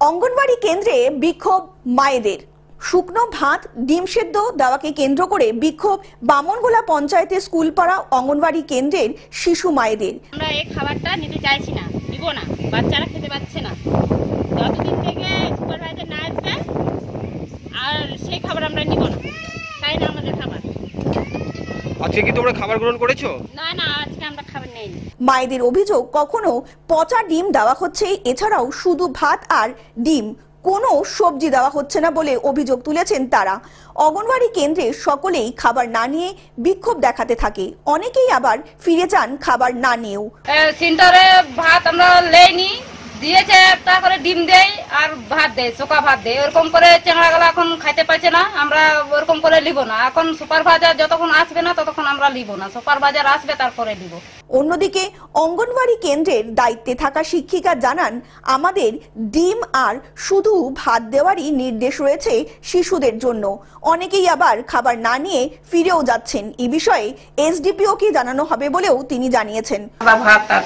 অঙ্গনওয়াড়ি কেন্দ্রে বিক্ষোভ মায়েদের। শুকনো ভাত ডিম সেদ্ধ দেওয়াকে কেন্দ্র করে বিক্ষোভ বামনগোলা পঞ্চায়েতের স্কুলপাড়া অঙ্গনওয়াড়ি কেন্দ্রের শিশু মায়েদের। আমরা এই খাবারটা নিতে চাইছি না, নিব না, বাচ্চারা খেতে পাচ্ছে না। যতদিন থেকে সুপারভাইজার না আসবে আর সেই খাবার আমরা নিব না, তাই না আমাদের খাবার। আজকে কি তোমরা খাবার গ্রহণ করেছো? না না, আজকে আমরা খাবার নেই। মায়েদের অভিযোগ, কখনো পচা ডিম দেওয়া হচ্ছে, এছাড়াও শুধু ভাত আর ডিম, কোনো সবজি দেওয়া হচ্ছে না বলে অভিযোগ তুলেছেন তারা। অঙ্গনওয়াড়ি কেন্দ্রে সকলেই খাবার না নিয়ে বিক্ষোভ দেখাতে থাকে, অনেকেই আবার ফিরে যান খাবার না নিয়েও। সেন্টারে ভাত আমরা লেইনি, দিয়েছে তারপরে ডিম দেয় আর ভাত দেয়, চোকা ভাত দেয়, ওরকম করে চেংড়াগুলা এখন খাইতে পারছে না। আমরা ওরকম করে লিব না, এখন সুপারভাইজার যতক্ষণ আসবে না ততক্ষণ আমরা লিব না, সুপারভাইজার আসবে তারপরে লিব। অন্যদিকে অঙ্গনওয়াড়ি কেন্দ্রের দায়িত্বে থাকা শিক্ষিকা জানান, আমাদের ডিম আর শুধু ভাত দেওয়ারই নির্দেশ রয়েছে শিশুদের জন্য। অনেকেই আবার খাবার না নিয়ে ফিরেও যাচ্ছেন। এই বিষয়ে এসডিপিও কে জানানো হবে বলেও তিনি জানিয়েছেন। ভাত আর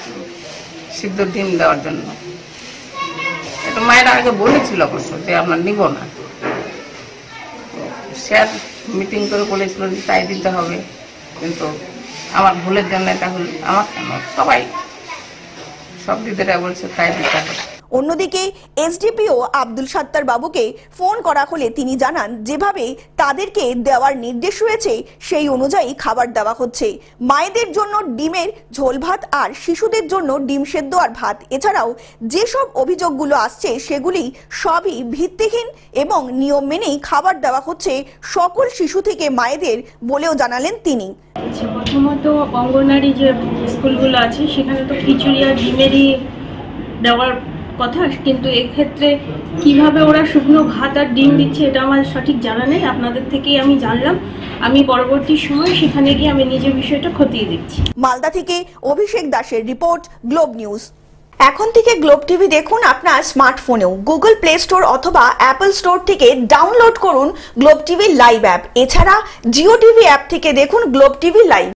সিদ্ধ ডিম দেওয়ার জন্য এটা মায়েরা আগে বলেছিল অবশ্য যে আমরা নিব না। স্যার মিটিং করে বলেছিল যে তাই দিতে হবে, কিন্তু আমার ভুলের জন্য এটা হল। আমার কেন, সবাই সব দিদিরা বলছে তাই দিতে হবে। অন্যদিকে এসডিপিও আব্দুল সাত্তার বাবুকে ফোন করা হলে তিনি জানান, যেভাবে তাদেরকে দেওয়ার নির্দেশ রয়েছে সেই অনুযায়ী খাবার দেওয়া হচ্ছে। মায়েদের জন্য ডিমের ঝোল ভাত আর শিশুদের জন্য ডিম সেদ্ধ আর ভাত। এছাড়াও যেসব অভিযোগগুলো আসছে সেগুলি সবই ভিত্তিহীন এবং নিয়ম মেনেই খাবার দেওয়া হচ্ছে সকল শিশু থেকে মায়েদের বলেও জানালেন তিনি। প্রথমত অঙ্গনওয়াড়ি যে স্কুলগুলো আছে সেখানে তো খিচুড়ি আর ডিমেরই দেওয়ার কথা, কিন্তু এক্ষেত্রে কিভাবে ওরা শুকনো ভাত আর ডিম দিচ্ছে এটা আমার সঠিক জানা নেই। আপনাদের থেকেই আমি জানলাম, আমি পরবর্তী সময় সেখানে গিয়ে আমি নিজে বিষয়টা খতিয়ে দেখছি। মালদা থেকে অভিষেক দাসের রিপোর্ট, গ্লোব নিউজ। এখন থেকে গ্লোব টিভি দেখুন আপনার স্মার্টফোনেও। গুগল প্লে স্টোর অথবা অ্যাপল স্টোর থেকে ডাউনলোড করুন গ্লোব টিভি লাইভ অ্যাপ। এছাড়া জিও টিভি অ্যাপ থেকে দেখুন গ্লোব টিভি লাইভ।